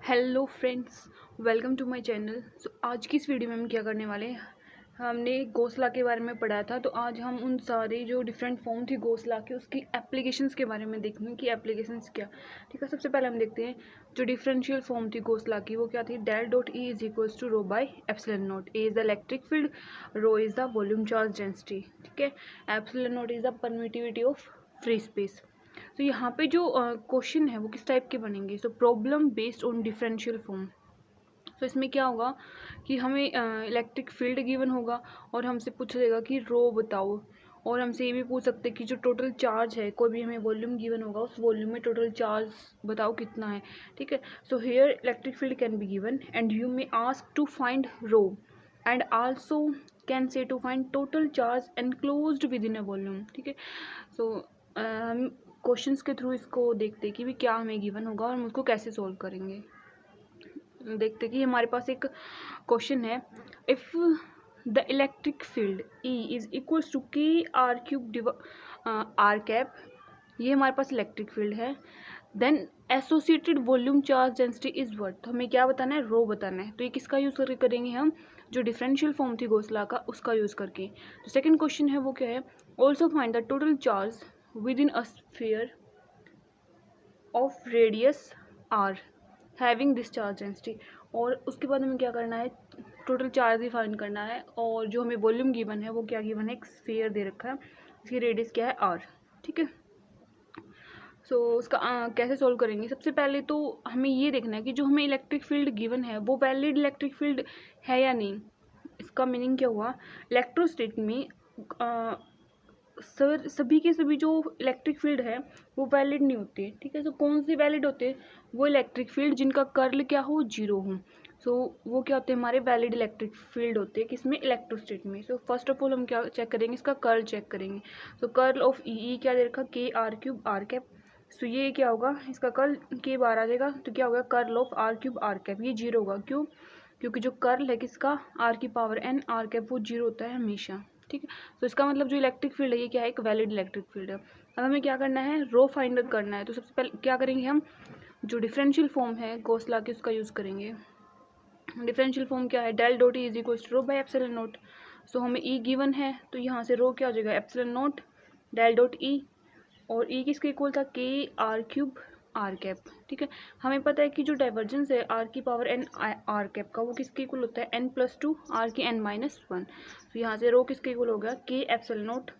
Hello friends, welcome to my channel. आज की इस वीडियो में हम क्या करने वाले हैं, हमने घोंसला के बारे में पढ़ा था। तो आज हम उन सारे जो डिफरेंट फॉर्म थी घोंसला के, उसकी एप्लीकेशंस के बारे में देखेंगे कि एप्लीकेशंस क्या। ठीक है, सबसे पहले हम देखते हैं जो डिफरेंशियल फॉर्म थी घोंसला की, वो क्या थी। Del dot E is equals to rho by epsilon naught. E is the electric field, rho is the volume charge density. ठीक है, epsilon naught is the permittivity of free space. तो यहाँ पे जो क्वेश्चन है वो किस टाइप के बनेंगे। So problem based on differential form. तो इसमें क्या होगा कि हमें इलेक्ट्रिक फील्ड गिवन होगा और हमसे पूछ लेगा कि रो बताओ, और हमसे ये भी पूछ सकते हैं कि जो टोटल चार्ज है, कोई भी हमें वॉल्यूम गिवन होगा, उस वॉल्यूम में टोटल चार्ज बताओ कितना है। ठीक है, so here electric field can be given and you may ask to find rho and also can say to find total charge enclosed with in a volume. ठीक है, सो हम questions के through इसको देखते हैं कि भी क्या हमें गिवन होगा और हम उसको कैसे सोल्व करेंगे। देखते कि हमारे पास एक क्वेश्चन है, if the electric field E is equals to K R cube R cap, ये हमारे पास इलेक्ट्रिक फील्ड है। Then associated volume charge density is what, तो हमें क्या बताना है, रो बताना है। तो ये किसका यूज़ करके करेंगे हम, जो डिफरेंशियल फॉर्म थी घोंसला का, उसका यूज़ करके। जो सेकंड क्वेश्चन है वो क्या है, also find the total charge with in a sphere of radius R having this charge density. और उसके बाद हमें क्या करना है, टोटल चार्ज ही फाइंड करना है। और जो हमें वॉल्यूम गिवन है वो क्या गिवन है, एक स्फीयर दे रखा है, इसकी रेडियस क्या है, आर। ठीक है, सो उसका कैसे सॉल्व करेंगे। सबसे पहले तो हमें ये देखना है कि जो हमें इलेक्ट्रिक फील्ड गिवन है वो वैलिड इलेक्ट्रिक फील्ड है या नहीं। इसका मीनिंग क्या हुआ, इलेक्ट्रोस्टेट में सर सभी के सभी जो इलेक्ट्रिक फील्ड है वो वैलिड नहीं होते। ठीक है, तो कौन से वैलिड होते हैं, वो इलेक्ट्रिक फील्ड जिनका कर्ल क्या हो, जीरो हो। सो वो क्या होते हैं, हमारे वैलिड इलेक्ट्रिक फील्ड होते हैं किसमें, इलेक्ट्रोस्टेट में। सो फर्स्ट ऑफ ऑल हम क्या चेक करेंगे, इसका कर्ल चेक करेंगे। सो कर्ल ऑफ ई क्या दे रखा, के आर क्यूब आर कैप। सो ये क्या होगा, इसका कर्ल के बार आ जाएगा, तो क्या होगा, curl of R cube R cap, ये जीरो होगा। क्यों, क्योंकि जो कर्ल है किसका, आर की पावर एन आर कैप, वो जीरो होता है हमेशा। ठीक है, तो इसका मतलब जो इलेक्ट्रिक फील्ड है ये क्या है, एक वैलिड इलेक्ट्रिक फील्ड है। अब हमें क्या करना है, रो फाइंड आउट करना है। तो सबसे पहले क्या करेंगे, हम जो डिफरेंशियल फॉर्म है घोंसला की उसका यूज़ करेंगे। डिफरेंशियल फॉर्म क्या है, del dot E is equal to rho by epsilon not. So हमें ई गिवन है तो यहाँ से रो क्या हो जाएगा, epsilon naught del dot E, और ई किसके इक्वल था, के आर क्यूब आर कैप। ठीक है, हमें पता है कि जो डाइवर्जेंस है आर की पावर एन आर कैप का, वो किसके इक्वल होता है, एन प्लस टू आर की एन माइनस वन। तो यहाँ से रो किसके इक्वल हो गया, के epsilon not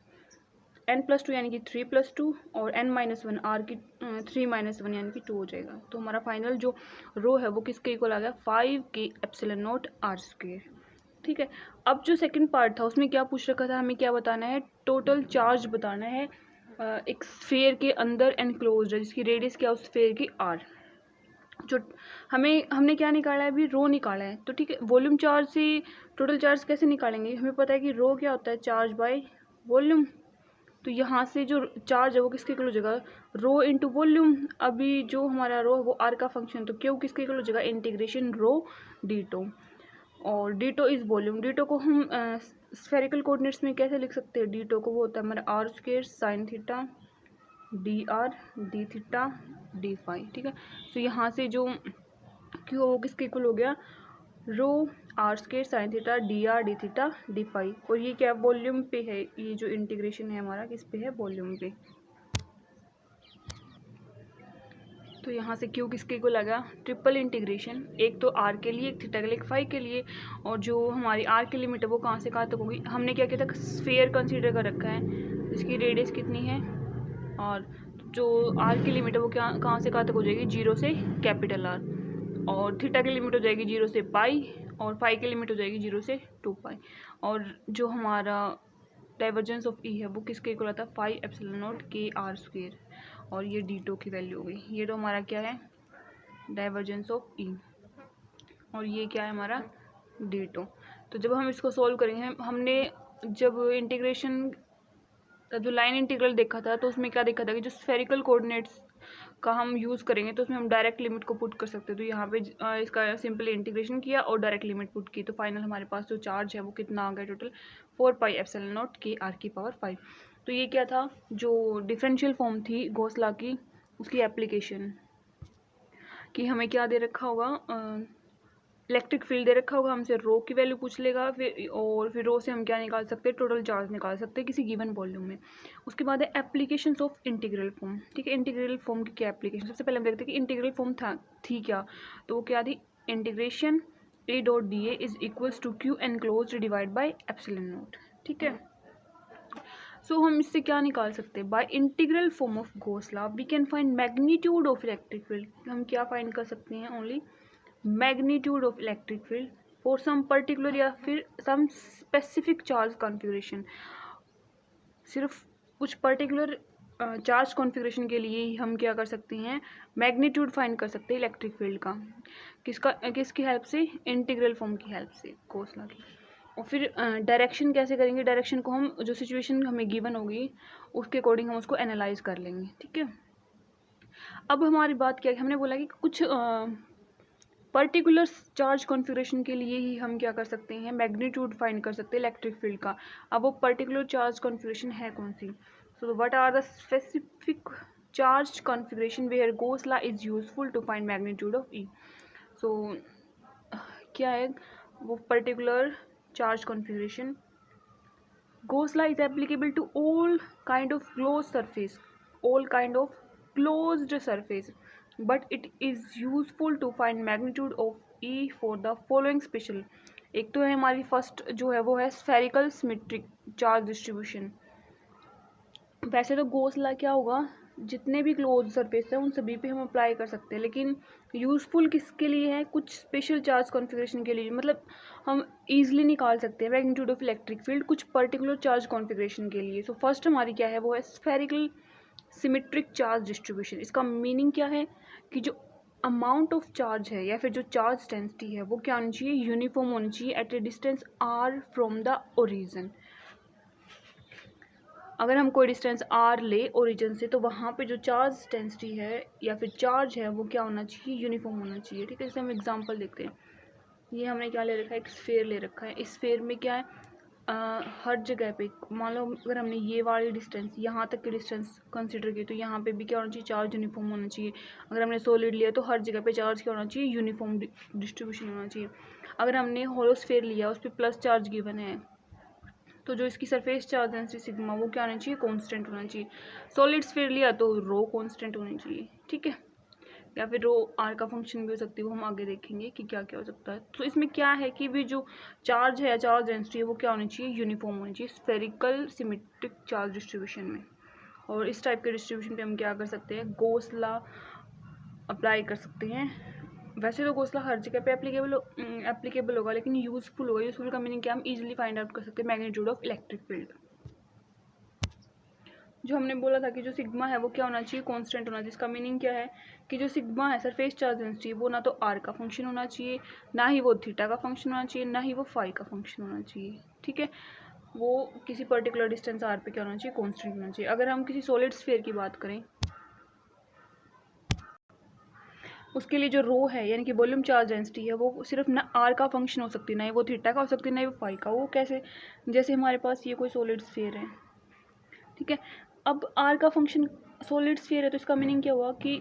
an plus two यानी कि थ्री प्लस टू, और एन माइनस वन आर की थ्री माइनस वन यानी कि टू हो जाएगा। तो हमारा फाइनल जो रो है वो किसके इक्वल आ गया, फाइव के एप्सिलॉन नॉट आर स्क्वायर। ठीक है, अब जो सेकंड पार्ट था उसमें क्या पूछ रखा था, हमें क्या बताना है, टोटल चार्ज बताना है एक स्फीयर के अंदर एनक्लोज्ड है, जिसकी रेडियस क्या है उस स्फीयर की, आर। जो हमने क्या निकाला है, अभी रो निकाला है। तो ठीक है, वॉल्यूम चार्ज से टोटल चार्ज कैसे निकालेंगे, हमें पता है कि रो क्या होता है, चार्ज बाय वॉल्यूम। तो यहाँ से जो चार्ज है वो किसके इक्वल हो जाएगा, रो इंटू वॉल्यूम। अभी जो हमारा रो है वो आर का फंक्शन, तो क्यों किसके इक्वल हो जाएगा, इंटीग्रेशन रो डी टो, और D tau is volume. D tau को हम स्फेरिकल कोऑर्डिनेट्स में कैसे लिख सकते हैं, डी टो को वो होता है हमारा R square sine theta D R D theta D phi. ठीक है, तो यहाँ से जो क्यों वो किसके इक्वल हो गया, rho r square sine theta D R D theta D phi. और ये क्या वॉल्यूम पे है, ये जो इंटीग्रेशन है हमारा किस पे है, वॉल्यूम पे। तो यहाँ से क्यू किसके को लगा, ट्रिपल इंटीग्रेशन, एक तो आर के लिए, एक थीटा के लिए, एक फाई के लिए। और जो हमारी आर की लिमिट है वो कहाँ से कहाँ तक होगी, हमने क्या किया था, स्फीयर कंसीडर कर रखा है, इसकी रेडियस कितनी है, और जो आर की लिमिट है वो क्या कहाँ से कहाँ तक हो जाएगी, जीरो से कैपिटल आर। और थीटा की लिमिट हो जाएगी जीरो से पाई, और फाई की लिमिट हो जाएगी जीरो से टू पाई। और जो हमारा डाइवर्जेंस ऑफ ई है वो किसके इक्वल आता है, फाई एप्सिलॉन नॉट के आर स्क्वायर। और ये डी टो की वैल्यू हो गई, ये तो हमारा क्या है, डाइवर्जेंस ऑफ ई, और ये क्या है हमारा डी टो। तो जब हम इसको सॉल्व करेंगे, हमने जब इंटीग्रेशन जो लाइन इंटीग्रल देखा था तो उसमें क्या देखा था कि जो स्फेरिकल कोऑर्डिनेट्स का हम यूज़ करेंगे तो उसमें हम डायरेक्ट लिमिट को पुट कर सकते हैं। तो यहाँ पे इसका सिंपली इंटीग्रेशन किया और डायरेक्ट लिमिट पुट की, तो फाइनल हमारे पास जो चार्ज है वो कितना आ गया, total four pi epsilon not के आर की पावर फाइव। तो ये क्या था, जो डिफरेंशियल फॉर्म थी घोंसला की, उसकी एप्लीकेशन। कि हमें क्या दे रखा होगा, इलेक्ट्रिक फील्ड दे रखा होगा, हमसे रो की वैल्यू पूछ लेगा, फिर रो से हम क्या निकाल सकते हैं, टोटल चार्ज निकाल सकते हैं किसी गिवन वॉल्यूम में। उसके बाद है एप्लीकेशंस ऑफ इंटीग्रल फॉर्म। ठीक है, इंटीग्रल फॉर्म की क्या एप्लीकेशन, सबसे पहले हम देखते हैं कि इंटीग्रल फॉर्म थी क्या। तो वो क्या थी, integration a dot d a is equals to q enclosed divide by epsilon not. ठीक है, सो हम इससे क्या निकाल सकते हैं, by integral form of Gauss law we can find magnitude of electric field. हम क्या फाइंड कर सकते हैं, only magnitude of electric field for some particular या फिर सम स्पेसिफिक चार्ज कॉन्फ़िगरेशन। सिर्फ कुछ पर्टिकुलर चार्ज कॉन्फ़िगरेशन के लिए ही हम क्या कर सकते हैं, मैग्नीट्यूड फाइंड कर सकते हैं इलेक्ट्रिक फील्ड का। किसकी हेल्प से, इंटीग्रल फॉर्म की हेल्प से, गॉस लॉ की। और फिर डायरेक्शन कैसे करेंगे, डायरेक्शन को हम जो सिचुएशन हमें गिवन होगी उसके अकॉर्डिंग हम उसको एनालाइज कर लेंगे। ठीक है, अब हमारी बात क्या है, हमने बोला कि कुछ पर्टिकुलर चार्ज कॉन्फ़िगरेशन के लिए ही हम क्या कर सकते हैं, मैग्नीट्यूड फाइंड कर सकते हैं इलेक्ट्रिक फील्ड का। अब वो पर्टिकुलर चार्ज कॉन्फ़िगरेशन है कौन सी, so what are the specific charge configuration where Gauss law is useful to find magnitude of E. So क्या है वो particular charge configuration, Gauss law is applicable to all kind of closed surface, but it is useful to find magnitude of E for the following special। एक तो है हमारी first जो है वो है स्फेरिकल सिमेट्रिक चार्ज डिस्ट्रीब्यूशन। वैसे तो गॉस लॉ क्या होगा, जितने भी क्लोज सरफेस है उन सभी पे हम अप्लाई कर सकते हैं, लेकिन यूज़फुल किसके लिए है, कुछ स्पेशल चार्ज कॉन्फ़िगरेशन के लिए, मतलब हम ईजिली निकाल सकते हैं मैग्नीट्यूड ऑफ इलेक्ट्रिक फील्ड कुछ पर्टिकुलर चार्ज कॉन्फ़िगरेशन के लिए। सो फर्स्ट हमारी क्या है वो है स्फेरिकल सिमेट्रिक चार्ज डिस्ट्रीब्यूशन। इसका मीनिंग क्या है कि जो अमाउंट ऑफ चार्ज है या फिर जो चार्ज डेंसिटी है वो क्या होनी चाहिए, यूनिफॉर्म होनी चाहिए at a distance r from the origin. अगर हम कोई डिस्टेंस r ले ओरिजिन से, तो वहाँ पे जो चार्ज डेंसिटी है या फिर चार्ज है वो क्या होना चाहिए, यूनिफॉर्म होना चाहिए। ठीक है, जैसे हम एग्जांपल देखते हैं, ये हमने क्या ले रखा है, एक स्फेयर ले रखा है। इस स्फेयर में क्या है, हर जगह पे मान लो अगर हमने ये वाली डिस्टेंस यहाँ तक की डिस्टेंस कंसिडर की, तो यहाँ पे भी क्या होना चाहिए, चार्ज यूनिफॉर्म होना चाहिए। अगर हमने सॉलिड लिया तो हर जगह पे चार्ज क्या होना चाहिए, यूनिफॉर्म डिस्ट्रीब्यूशन होना चाहिए। अगर हमने होलो स्फेयर लिया, उस पर प्लस चार्ज गिवन है, तो जो इसकी सरफेस चार्ज डेंसिटी सिग्मा वो क्या होना चाहिए, कांस्टेंट होना चाहिए। सॉलिड स्फीयर लिया तो रो कांस्टेंट होनी चाहिए। ठीक है, या फिर रो आर का फंक्शन भी हो सकती है, वो हम आगे देखेंगे कि क्या क्या हो सकता है। तो इसमें क्या है कि भी जो चार्ज है, चार्ज डेंसिटी है, वो क्या होनी चाहिए, यूनिफॉर्म होनी चाहिए स्फेरिकल सिमेट्रिक चार्ज डिस्ट्रीब्यूशन में। और इस टाइप के डिस्ट्रीब्यूशन पे हम क्या कर सकते हैं, गॉस लॉ अप्लाई कर सकते हैं। वैसे तो गॉस लॉ हर जगह पे एप्लीकेबल होगा, लेकिन यूजफुल होगा। यूजफुल का मीनिंग क्या, हम इजीली फाइंड आउट कर सकते हैं मैग्नीट्यूड ऑफ इलेक्ट्रिक फील्ड। जो हमने बोला था कि जो सिग्मा है वो क्या होना चाहिए, कांस्टेंट होना चाहिए। इसका मीनिंग क्या है कि जो सिग्मा है सरफेस चार्ज डेंसिटी, वो ना तो आर का फंक्शन होना चाहिए, ना ही वो थीटा का फंक्शन होना चाहिए, ना ही वो फाई का फंक्शन होना चाहिए। ठीक है, वो किसी पर्टिकुलर डिस्टेंस आर पे क्या होना चाहिए, कांस्टेंट होना चाहिए। अगर हम किसी सॉलिड स्फीयर की बात करें, उसके लिए जो रो है यानी कि वॉल्यूम चार्ज डेंसिटी है, वो सिर्फ ना आर का फंक्शन हो सकती है, ना ही वो थीटा का हो सकती है, ना ही वो फाई का। वो कैसे, जैसे हमारे पास ये कोई सॉलिड स्फीयर है, ठीक है, अब आर का फंक्शन सॉलिड स्फीयर है, तो इसका मीनिंग क्या हुआ कि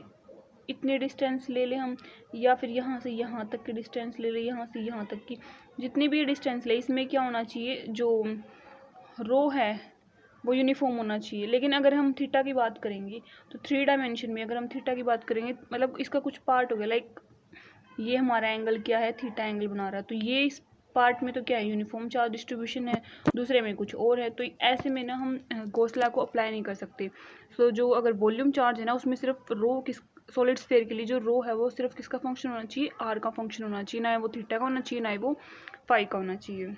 इतने डिस्टेंस ले लें हम, या फिर यहाँ से यहाँ तक की डिस्टेंस ले लें, यहाँ से यहाँ तक की, जितनी भी डिस्टेंस ले, इसमें क्या होना चाहिए, जो रो है वो यूनिफॉर्म होना चाहिए। लेकिन अगर हम थीटा की बात करेंगे, तो 3 डायमेंशन में अगर हम थीटा की बात करेंगे, मतलब इसका कुछ पार्ट हो गया, लाइक ये हमारा एंगल क्या है, थीटा एंगल बना रहा है, तो ये इस पार्ट में तो क्या है, यूनिफॉर्म चार्ज डिस्ट्रीब्यूशन है, दूसरे में कुछ और है। तो ऐसे में ना हम गॉस लॉ को अप्लाई नहीं कर सकते। सो जो अगर वॉल्यूम चार्ज है ना, उसमें सिर्फ रो किस सॉलिड स्फीयर के लिए जो रो है वो सिर्फ किसका फंक्शन होना चाहिए, आर का फंक्शन होना चाहिए, ना वो थीटा का होना चाहिए, ना ही वो फाई का होना चाहिए।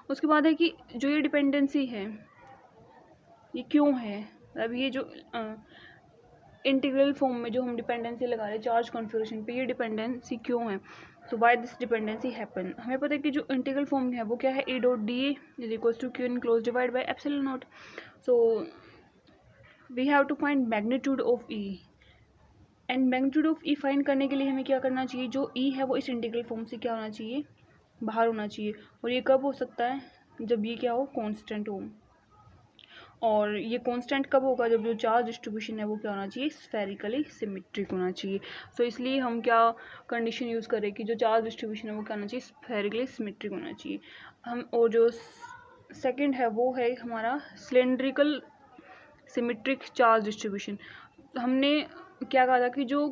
उसके बाद है कि जो ये डिपेंडेंसी है ये क्यों है, अब ये जो इंटीग्रल फॉर्म में जो हम डिपेंडेंसी लगा रहे हैं चार्ज कॉन्फ़िगरेशन पे, ये डिपेंडेंसी क्यों है, तो वाई दिस डिपेंडेंसी हैपन। हमें पता है कि जो इंटीग्रल फॉर्म है वो क्या है, a dot d a is equals to q enclose divide by epsilon not. So we have to find magnitude of E, and magnitude of E find करने के लिए हमें क्या करना चाहिए, जो ई है वो इस इंटीग्रल फॉर्म से क्या होना चाहिए, बाहर होना चाहिए। और ये कब हो सकता है, जब ये क्या हो, कांस्टेंट हो। और ये कांस्टेंट कब होगा, जब जो चार्ज डिस्ट्रीब्यूशन है वो क्या होना चाहिए, स्फेरिकली सिमेट्रिक होना चाहिए। सो इसलिए हम क्या कंडीशन यूज़ करें कि जो चार्ज डिस्ट्रीब्यूशन है वो क्या होना चाहिए, स्फेरिकली सिमेट्रिक होना चाहिए। हम और जो सेकंड है वो है हमारा सिलेंड्रिकल सिमेट्रिक चार्ज डिस्ट्रीब्यूशन। हमने क्या कहा था कि जो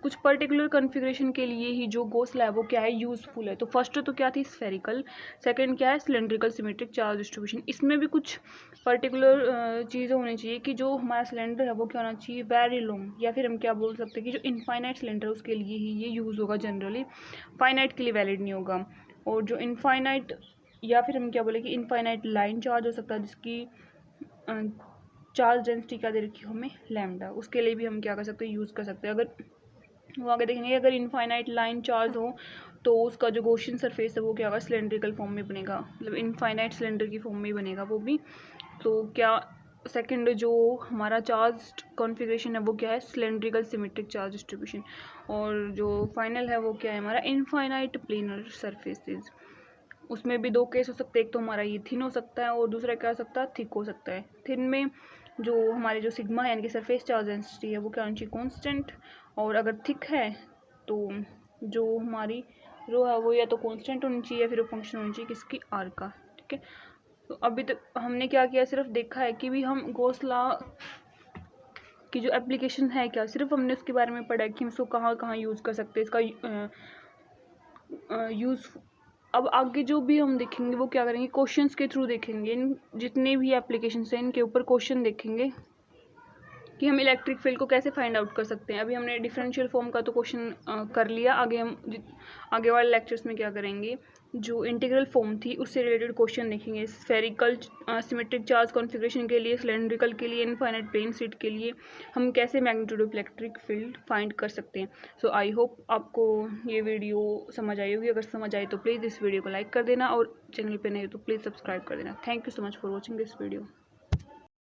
कुछ पर्टिकुलर कॉन्फ़िगरेशन के लिए ही जो गोसला है वो क्या है, यूज़फुल है। तो फर्स्ट तो क्या थी, स्फेरिकल, सेकंड क्या है, सिलेंड्रिकल सिमेट्रिक चार्ज डिस्ट्रीब्यूशन। इसमें भी कुछ पर्टिकुलर चीज़ें होनी चाहिए कि जो हमारा सिलेंडर है वो क्या होना चाहिए, वेरी लॉन्ग, या फिर हम क्या बोल सकते हैं कि जो इनफाइनाइट सिलेंडर है उसके लिए ही ये यूज़ होगा जनरली, फाइनाइट के लिए वैलिड नहीं होगा। और जो इनफाइनाइट, या फिर हम क्या बोले कि इनफाइनाइट लाइन चार्ज हो सकता है जिसकी चार्ज डेंसिटी क्या दे रखी हो हमें, लैम्डा, उसके लिए भी हम क्या कर सकते हैं, यूज़ कर सकते हैं। अगर वो आगे देखेंगे अगर इनफाइनाइट लाइन चार्ज हो तो उसका जो गॉसियन सरफेस है वो क्या होगा, सिलेंड्रिकल फॉर्म में बनेगा, मतलब इनफाइनाइट सिलेंडर की फॉर्म में बनेगा वो भी। तो क्या सेकंड जो हमारा चार्ज कॉन्फ़िगरेशन है वो क्या है, सिलेंड्रिकल सिमेट्रिक चार्ज डिस्ट्रीब्यूशन। और जो फाइनल है वो क्या है हमारा, इनफाइनाइट प्लेनर सरफेसेस। उसमें भी दो केस हो सकते हैं, एक तो हमारा ये थिन हो सकता है और दूसरा क्या हो सकता है, थिक हो सकता है। थिन में जो हमारे जो सिग्मा है यानी कि सरफेस चार्ज डेंसिटी है वो क्या होनी चाहिए, कांस्टेंट, और अगर थिक है तो जो हमारी रो है वो या तो कांस्टेंट होनी चाहिए या फिर वो फंक्शन होनी चाहिए किसकी, आर का। ठीक है, तो अभी तक हमने क्या किया, सिर्फ देखा है कि भी हम गॉस लॉ की जो एप्लीकेशन है क्या, सिर्फ हमने उसके बारे में पढ़ा है कि हम इसको कहाँ कहाँ यूज़ कर सकते हैं, इसका यूज़। अब आगे जो भी हम देखेंगे वो क्या करेंगे, क्वेश्चंस के थ्रू देखेंगे। इन जितने भी एप्लीकेशंस हैं इनके ऊपर क्वेश्चन देखेंगे कि हम इलेक्ट्रिक फील्ड को कैसे फाइंड आउट कर सकते हैं। अभी हमने डिफरेंशियल फॉर्म का तो क्वेश्चन कर लिया, आगे हम आगे वाले लेक्चर्स में क्या करेंगे, जो इंटीग्रल फॉर्म थी उससे रिलेटेड क्वेश्चन देखेंगे। स्फेरिकल सिमेट्रिक चार्ज कॉन्फ़िगरेशन के लिए, सिलेंड्रिकल के लिए, इनफाइनाइट प्लेन शीट के लिए हम कैसे magnitude of electric field find कर सकते हैं। सो आई होप आपको ये वीडियो समझ आई होगी। अगर समझ आई तो प्लीज़ इस वीडियो को लाइक कर देना और चैनल पे नहीं हो तो प्लीज़ सब्सक्राइब कर देना। Thank you so much for watching this video.